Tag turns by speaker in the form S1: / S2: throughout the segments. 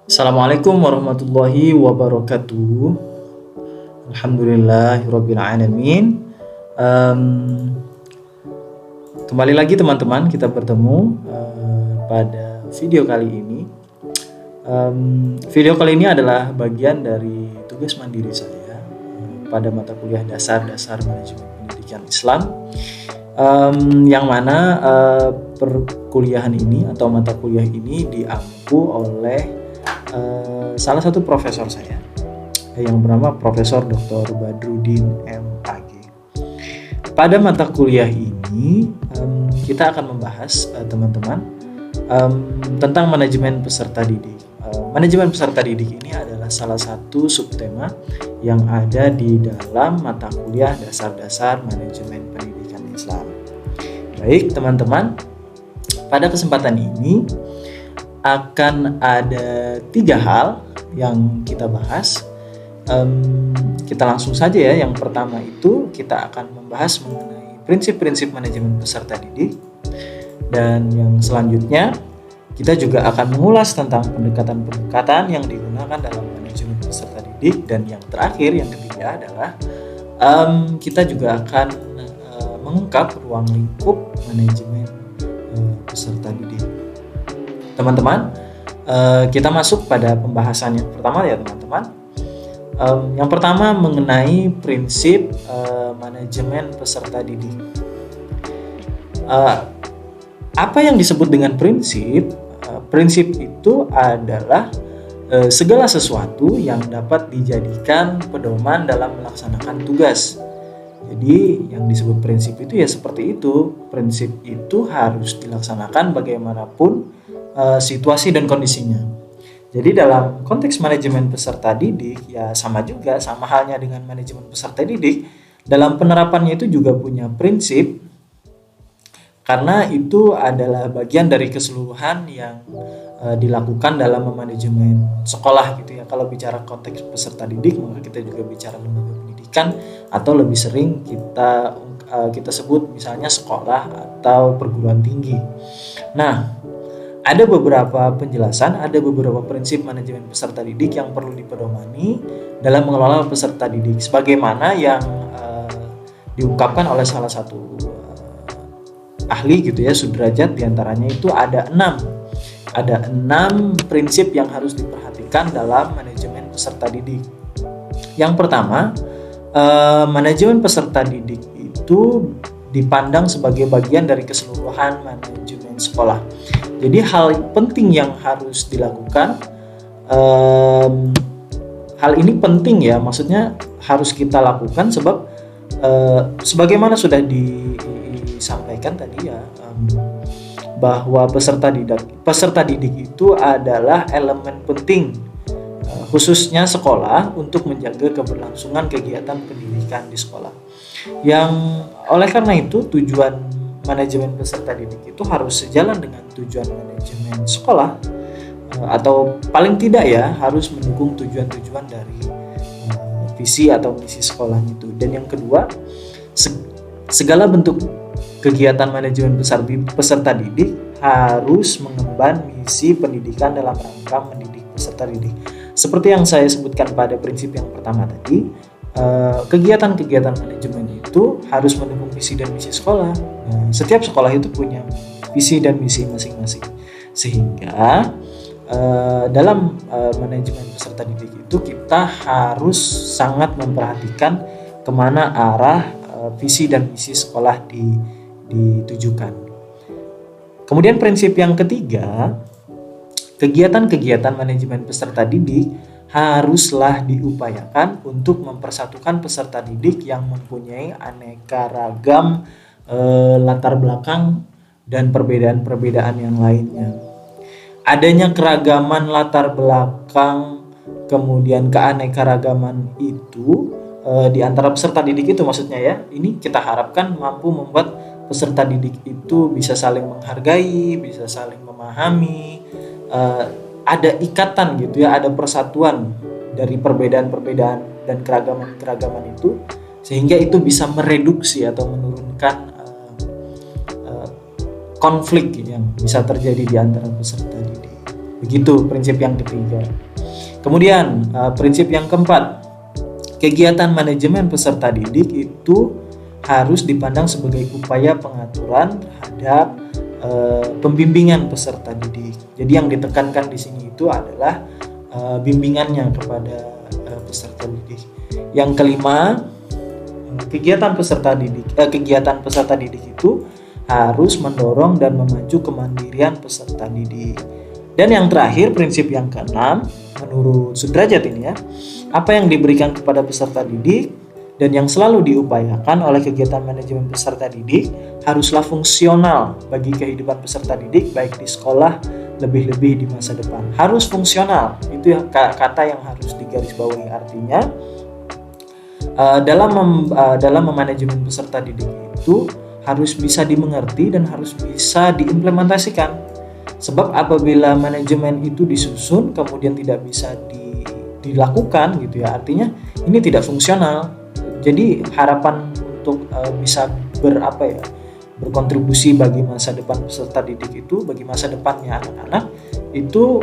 S1: Assalamualaikum warahmatullahi wabarakatuh. Alhamdulillahirabbil alamin. Em, Kembali lagi teman-teman, kita bertemu pada video kali ini. Video kali ini adalah bagian dari tugas mandiri saya pada mata kuliah dasar manajemen pendidikan Islam, yang mana perkuliahan ini atau mata kuliah ini diampu oleh salah satu profesor saya yang bernama Profesor Dr. Badrudin M.Ag. Pada mata kuliah ini kita akan membahas teman-teman tentang manajemen peserta didik. Manajemen peserta didik ini adalah salah satu subtema yang ada di dalam mata kuliah dasar manajemen pendidikan Islam. Baik teman-teman, pada kesempatan ini akan ada 3 hal yang kita bahas. Kita langsung saja ya. Yang pertama itu kita akan membahas mengenai prinsip-prinsip manajemen peserta didik, dan yang selanjutnya kita juga akan mengulas tentang pendekatan-pendekatan yang digunakan dalam manajemen peserta didik, dan yang terakhir, yang ketiga adalah kita juga akan mengungkap ruang lingkup manajemen peserta didik. Teman-teman, kita masuk pada pembahasan yang pertama ya teman-teman. Yang pertama mengenai prinsip manajemen peserta didik. Apa yang disebut dengan prinsip? Prinsip itu adalah segala sesuatu yang dapat dijadikan pedoman dalam melaksanakan tugas. Jadi yang disebut prinsip itu ya seperti itu. Prinsip itu harus dilaksanakan bagaimanapun situasi dan kondisinya. Jadi dalam konteks manajemen peserta didik ya sama halnya dengan manajemen peserta didik, dalam penerapannya itu juga punya prinsip, karena itu adalah bagian dari keseluruhan yang dilakukan dalam manajemen sekolah gitu ya. Kalau bicara konteks peserta didik, maka kita juga bicara lembaga pendidikan, atau lebih sering kita sebut misalnya sekolah atau perguruan tinggi. Nah, ada beberapa penjelasan, ada beberapa prinsip manajemen peserta didik yang perlu dipedomani dalam mengelola peserta didik, sebagaimana yang diungkapkan oleh salah satu ahli gitu ya, Sudrajat. Diantaranya itu ada 6 prinsip yang harus diperhatikan dalam manajemen peserta didik. Yang pertama, manajemen peserta didik itu dipandang sebagai bagian dari keseluruhan manajemen sekolah. Jadi hal penting yang harus dilakukan, hal ini penting ya, maksudnya harus kita lakukan sebab sebagaimana sudah disampaikan tadi ya, bahwa peserta didik itu adalah elemen penting khususnya sekolah untuk menjaga keberlangsungan kegiatan pendidikan di sekolah. Yang oleh karena itu tujuan manajemen peserta didik itu harus sejalan dengan tujuan manajemen sekolah, atau paling tidak ya harus mendukung tujuan-tujuan dari visi atau misi sekolah itu. Dan yang kedua, segala bentuk kegiatan manajemen peserta didik harus mengemban misi pendidikan dalam rangka mendidik peserta didik. Seperti yang saya sebutkan pada prinsip yang pertama tadi, kegiatan-kegiatan manajemen itu harus mendukung visi dan misi sekolah. Setiap sekolah itu punya visi dan misi masing-masing, sehingga dalam manajemen peserta didik itu kita harus sangat memperhatikan kemana arah visi dan misi sekolah ditujukan. Kemudian prinsip yang ketiga, kegiatan-kegiatan manajemen peserta didik haruslah diupayakan untuk mempersatukan peserta didik yang mempunyai aneka ragam latar belakang dan perbedaan-perbedaan yang lainnya. Adanya keragaman latar belakang, kemudian keanekaragaman itu di antara peserta didik itu maksudnya ya, ini kita harapkan mampu membuat peserta didik itu bisa saling menghargai, bisa saling memahami, ada ikatan gitu ya, ada persatuan dari perbedaan-perbedaan dan keragaman-keragaman itu, sehingga itu bisa mereduksi atau menurunkan konflik yang bisa terjadi di antara peserta didik. Begitu prinsip yang ketiga. Kemudian prinsip yang keempat, kegiatan manajemen peserta didik itu harus dipandang sebagai upaya pengaturan terhadap pembimbingan peserta didik. Jadi yang ditekankan di sini itu adalah bimbingannya kepada peserta didik. Yang kelima, kegiatan peserta didik itu harus mendorong dan memacu kemandirian peserta didik. Dan yang terakhir, prinsip yang keenam, menurut Sudrajat ini ya, apa yang diberikan kepada peserta didik dan yang selalu diupayakan oleh kegiatan manajemen peserta didik haruslah fungsional bagi kehidupan peserta didik baik di sekolah, lebih-lebih di masa depan. Harus fungsional, itu kata yang harus digarisbawahi. Artinya dalam memanajemen peserta didik itu harus bisa dimengerti dan harus bisa diimplementasikan. Sebab apabila manajemen itu disusun kemudian tidak bisa dilakukan gitu ya, artinya ini tidak fungsional. Jadi harapan untuk bisa berkontribusi bagi masa depan peserta didik itu, bagi masa depannya anak-anak itu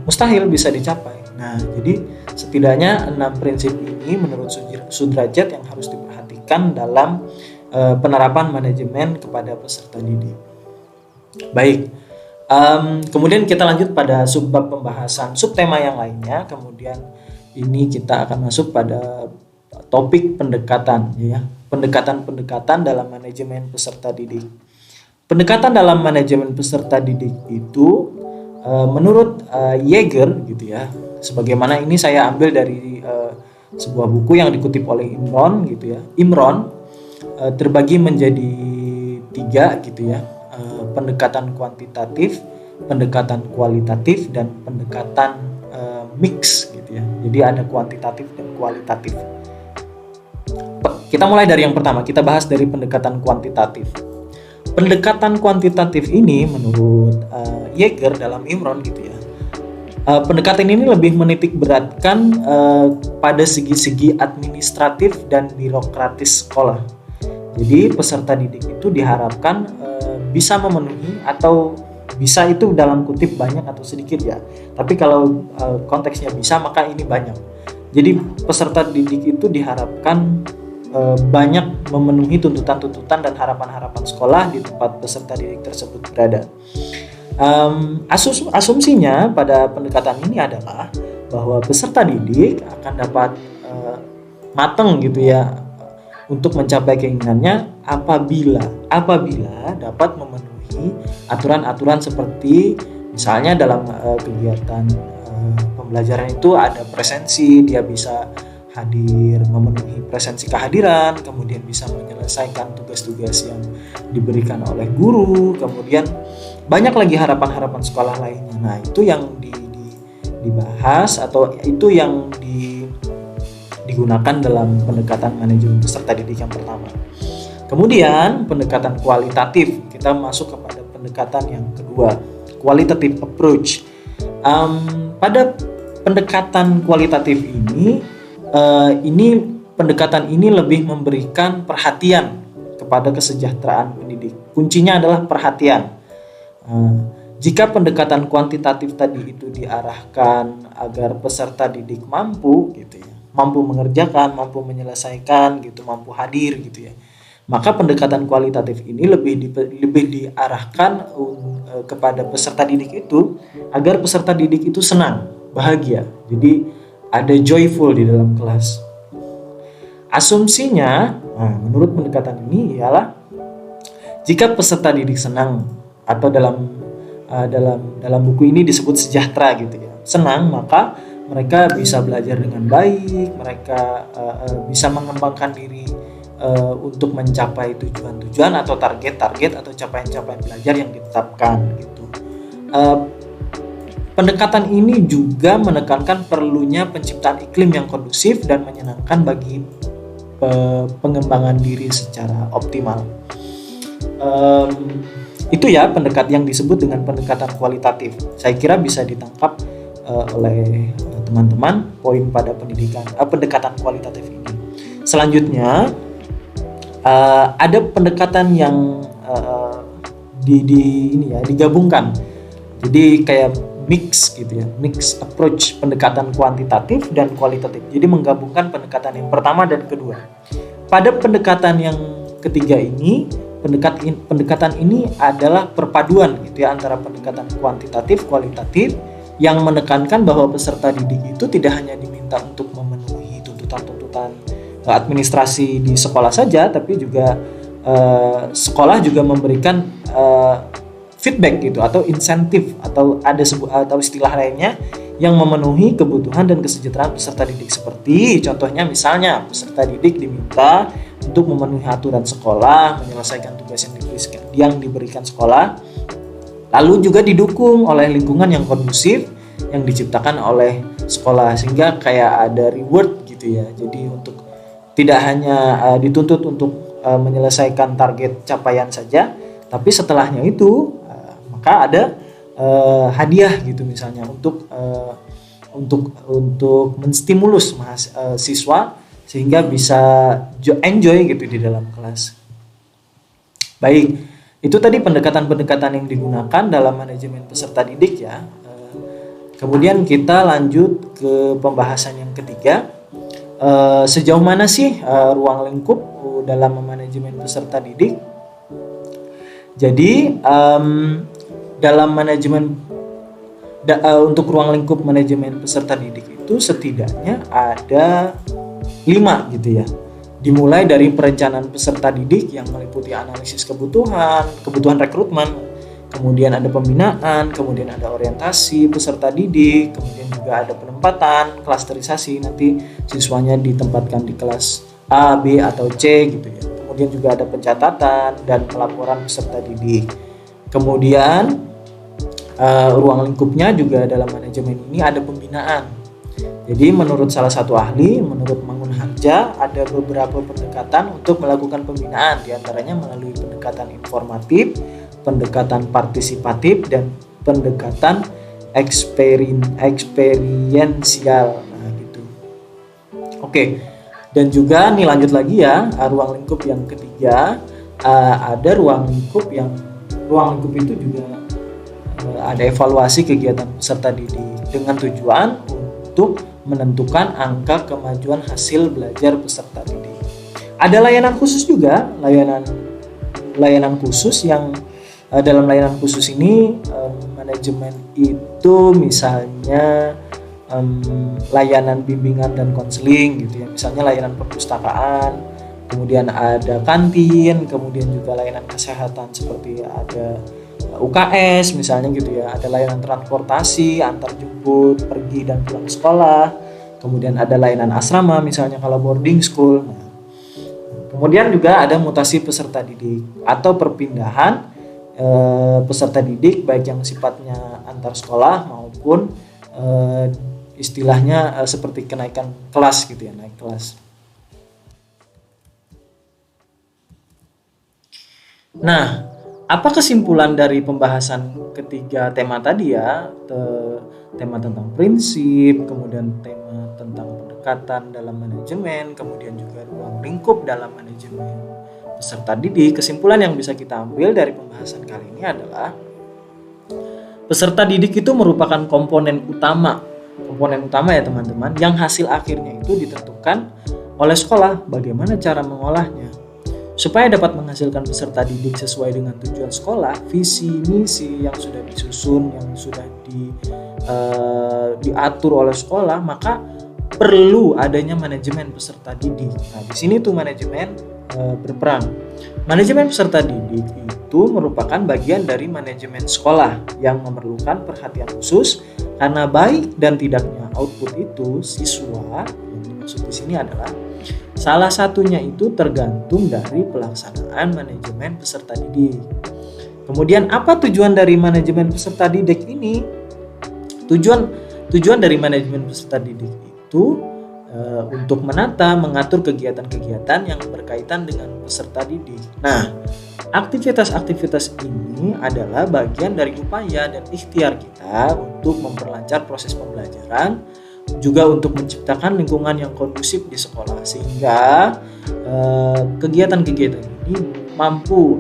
S1: mustahil bisa dicapai. Nah, jadi setidaknya 6 prinsip ini menurut Sudrajat yang harus diperhatikan dalam penerapan manajemen kepada peserta didik. Baik, kemudian kita lanjut pada subbab pembahasan subtema yang lainnya. Kemudian ini kita akan masuk pada topik pendekatan ya. Pendekatan dalam manajemen peserta didik. Pendekatan dalam manajemen peserta didik itu menurut Yeager gitu ya. Sebagaimana ini saya ambil dari sebuah buku yang dikutip oleh Imron gitu ya. Imron terbagi menjadi 3 gitu ya. Pendekatan kuantitatif, pendekatan kualitatif, dan pendekatan mix gitu ya. Jadi ada kuantitatif dan kualitatif. Kita mulai dari yang pertama, kita bahas dari pendekatan kuantitatif. Pendekatan kuantitatif ini menurut Yeager dalam Imron gitu ya. Pendekatan ini lebih menitik beratkan pada segi-segi administratif dan birokratis sekolah. Jadi peserta didik itu diharapkan bisa memenuhi, atau bisa itu dalam kutip banyak atau sedikit ya. Tapi kalau konteksnya bisa maka ini banyak. Jadi peserta didik itu diharapkan banyak memenuhi tuntutan-tuntutan dan harapan-harapan sekolah di tempat peserta didik tersebut berada. Asumsinya pada pendekatan ini adalah bahwa peserta didik akan dapat matang gitu ya untuk mencapai keinginannya apabila dapat memenuhi aturan-aturan seperti misalnya dalam kegiatan pembelajaran itu ada presensi, dia bisa hadir, memenuhi presensi kehadiran, kemudian bisa menyelesaikan tugas-tugas yang diberikan oleh guru, kemudian banyak lagi harapan-harapan sekolah lainnya. Nah, itu yang dibahas atau itu yang digunakan dalam pendekatan manajemen peserta didik yang pertama. Kemudian pendekatan kualitatif, kita masuk kepada pendekatan yang kedua, qualitative approach. Pada pendekatan kualitatif ini pendekatan ini lebih memberikan perhatian kepada kesejahteraan pendidik. Kuncinya adalah perhatian. Jika pendekatan kuantitatif tadi itu diarahkan agar peserta didik mampu gitu ya, mampu mengerjakan, mampu menyelesaikan gitu, mampu hadir gitu ya, maka pendekatan kualitatif ini lebih diarahkan kepada peserta didik itu agar peserta didik itu senang, bahagia. Jadi ada joyful di dalam kelas. Asumsinya, menurut pendekatan ini ialah jika peserta didik senang, atau dalam buku ini disebut sejahtera gitu ya, senang, maka mereka bisa belajar dengan baik, mereka bisa mengembangkan diri untuk mencapai tujuan-tujuan atau target-target atau capaian-capaian belajar yang ditetapkan gitu. Pendekatan ini juga menekankan perlunya penciptaan iklim yang kondusif dan menyenangkan bagi pengembangan diri secara optimal. Itu ya yang disebut dengan pendekatan kualitatif. Saya kira bisa ditangkap oleh teman-teman poin pada pendekatan kualitatif ini. Selanjutnya ada pendekatan yang digabungkan. Jadi kayak mix gitu ya, mix approach, pendekatan kuantitatif dan kualitatif. Jadi menggabungkan pendekatan yang pertama dan kedua. Pada pendekatan yang ketiga ini, pendekatan ini adalah perpaduan gitu ya antara pendekatan kuantitatif, kualitatif yang menekankan bahwa peserta didik itu tidak hanya diminta untuk memenuhi tuntutan-tuntutan administrasi di sekolah saja, tapi juga sekolah juga memberikan feedback gitu atau insentif atau atau istilah lainnya yang memenuhi kebutuhan dan kesejahteraan peserta didik, seperti contohnya misalnya peserta didik diminta untuk memenuhi aturan sekolah, menyelesaikan tugas yang diberikan sekolah, lalu juga didukung oleh lingkungan yang kondusif yang diciptakan oleh sekolah, sehingga kayak ada reward gitu ya. Jadi untuk tidak hanya dituntut untuk menyelesaikan target capaian saja, tapi setelahnya itu maka ada hadiah gitu misalnya untuk menstimulus siswa sehingga bisa enjoy gitu di dalam kelas. Baik, itu tadi pendekatan-pendekatan yang digunakan dalam manajemen peserta didik ya. Kemudian kita lanjut ke pembahasan yang ketiga. Sejauh mana sih ruang lingkup dalam manajemen peserta didik? Jadi dalam manajemen untuk ruang lingkup manajemen peserta didik itu setidaknya ada 5 gitu ya. Dimulai dari perencanaan peserta didik yang meliputi analisis kebutuhan rekrutmen, kemudian ada pembinaan, kemudian ada orientasi peserta didik, kemudian juga ada penempatan, klasterisasi, nanti siswanya ditempatkan di kelas A, B, atau C gitu ya. Kemudian juga ada pencatatan dan pelaporan peserta didik. Kemudian ruang lingkupnya juga dalam manajemen ini ada pembinaan. Jadi menurut salah satu ahli, menurut Mangun Harja, ada beberapa pendekatan untuk melakukan pembinaan, diantaranya melalui pendekatan informatif, pendekatan partisipatif, dan pendekatan eksperiensial. Nah gitu. Oke. Dan juga nih lanjut lagi ya, ruang lingkup yang ketiga, ada ruang lingkup itu juga ada evaluasi kegiatan peserta didik dengan tujuan untuk menentukan angka kemajuan hasil belajar peserta didik. Ada layanan khusus juga, layanan khusus yang dalam layanan khusus ini manajemen itu misalnya layanan bimbingan dan konseling gitu ya, misalnya layanan perpustakaan, kemudian ada kantin, kemudian juga layanan kesehatan seperti ada UKS misalnya gitu ya, ada layanan transportasi antar jemput, pergi dan pulang sekolah, kemudian ada layanan asrama misalnya kalau boarding school. Nah, kemudian juga ada mutasi peserta didik atau perpindahan peserta didik baik yang sifatnya antar sekolah maupun istilahnya seperti kenaikan kelas gitu ya, naik kelas. Nah, apa kesimpulan dari pembahasan ketiga tema tadi ya? Tema tentang prinsip, kemudian tema tentang pendekatan dalam manajemen, kemudian juga ruang lingkup dalam manajemen peserta didik. Kesimpulan yang bisa kita ambil dari pembahasan kali ini adalah peserta didik itu merupakan komponen utama ya teman-teman, yang hasil akhirnya itu ditentukan oleh sekolah bagaimana cara mengolahnya. Supaya dapat menghasilkan peserta didik sesuai dengan tujuan sekolah, visi misi yang sudah disusun, yang sudah diatur oleh sekolah, maka perlu adanya manajemen peserta didik. Nah, di sini tuh manajemen berperan. Manajemen peserta didik itu merupakan bagian dari manajemen sekolah yang memerlukan perhatian khusus karena baik dan tidaknya output itu siswa, yang dimaksud di sini adalah salah satunya itu tergantung dari pelaksanaan manajemen peserta didik. Kemudian apa tujuan dari manajemen peserta didik ini? Tujuan dari manajemen peserta didik itu untuk mengatur kegiatan-kegiatan yang berkaitan dengan peserta didik. Nah, aktivitas-aktivitas ini adalah bagian dari upaya dan ikhtiar kita untuk memperlancar proses pembelajaran, juga untuk menciptakan lingkungan yang kondusif di sekolah, sehingga kegiatan-kegiatan ini mampu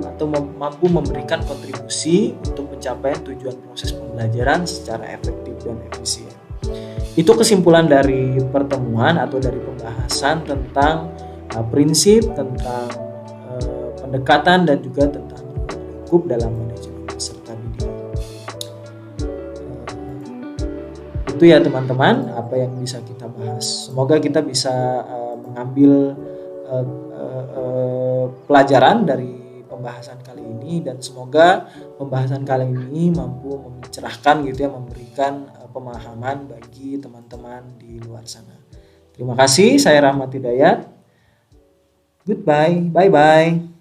S1: memberikan kontribusi untuk pencapaian tujuan proses pembelajaran secara efektif dan efisien. Itu kesimpulan dari pertemuan atau dari pembahasan tentang prinsip, tentang pendekatan dan juga tentang lingkup dalam manajemen peserta didik. Itu ya teman-teman apa yang bisa kita bahas. Semoga kita bisa mengambil pelajaran dari pembahasan kali ini, dan semoga pembahasan kali ini mampu mencerahkan gitu ya, memberikan pemahaman bagi teman-teman di luar sana. Terima kasih, saya Rahmat Hidayat. Goodbye, bye-bye.